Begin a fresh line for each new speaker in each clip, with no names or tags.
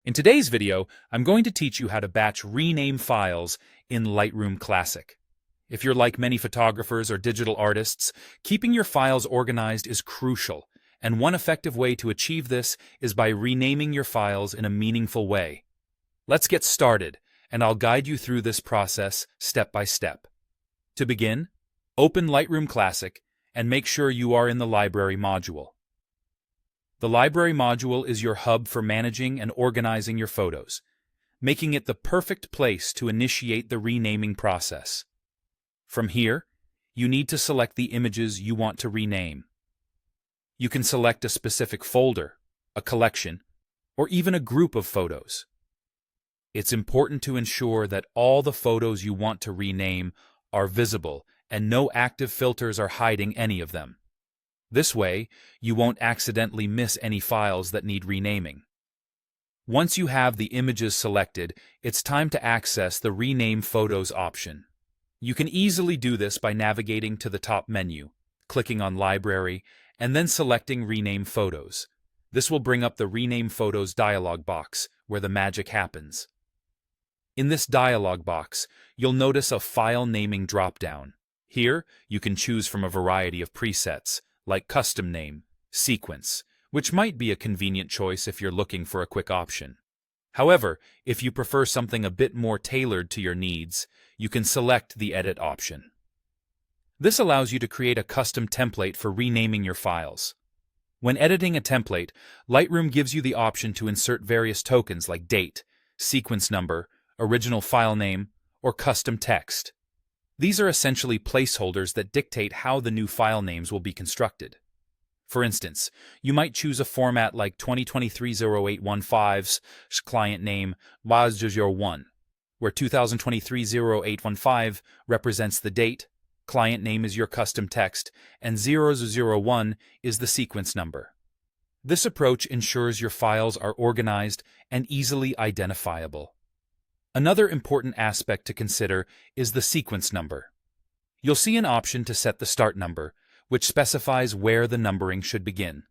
In today's video, I'm going to teach you how to batch rename files in Lightroom Classic. If you're like many photographers or digital artists, keeping your files organized is crucial, and one effective way to achieve this is by renaming your files in a meaningful way. Let's get started, and I'll guide you through this process step by step. To begin, open Lightroom Classic and make sure you are in the Library module. The Library module is your hub for managing and organizing your photos, making it the perfect place to initiate the renaming process. From here, you need to select the images you want to rename. You can select a specific folder, a collection, or even a group of photos. It's important to ensure that all the photos you want to rename are visible and no active filters are hiding any of them. This way, you won't accidentally miss any files that need renaming. Once you have the images selected, it's time to access the Rename Photos option. You can easily do this by navigating to the top menu, clicking on Library, and then selecting Rename Photos. This will bring up the Rename Photos dialog box, where the magic happens. In this dialog box, you'll notice a file naming dropdown. Here, you can choose from a variety of presets, like custom name, sequence, which might be a convenient choice if you're looking for a quick option. However, if you prefer something a bit more tailored to your needs, you can select the edit option. This allows you to create a custom template for renaming your files. When editing a template, Lightroom gives you the option to insert various tokens like date, sequence number, original file name, or custom text. These are essentially placeholders that dictate how the new file names will be constructed. For instance, you might choose a format like 2023-0815's client name was01, where 2023-0815 represents the date, client name is your custom text, and 001 is the sequence number. This approach ensures your files are organized and easily identifiable. Another important aspect to consider is the sequence number. You'll see an option to set the start number, which specifies where the numbering should begin.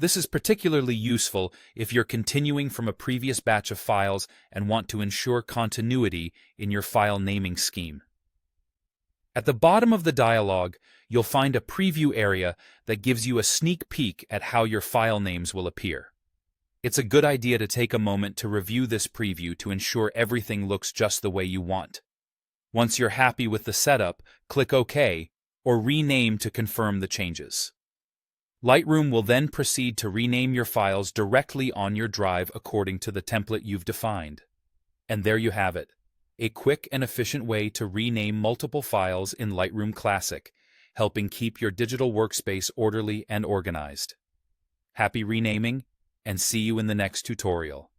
This is particularly useful if you're continuing from a previous batch of files and want to ensure continuity in your file naming scheme. At the bottom of the dialog, you'll find a preview area that gives you a sneak peek at how your file names will appear. It's a good idea to take a moment to review this preview to ensure everything looks just the way you want. Once you're happy with the setup, click OK or Rename to confirm the changes. Lightroom will then proceed to rename your files directly on your drive according to the template you've defined. And there you have it, a quick and efficient way to rename multiple files in Lightroom Classic, helping keep your digital workspace orderly and organized. Happy renaming, and see you in the next tutorial.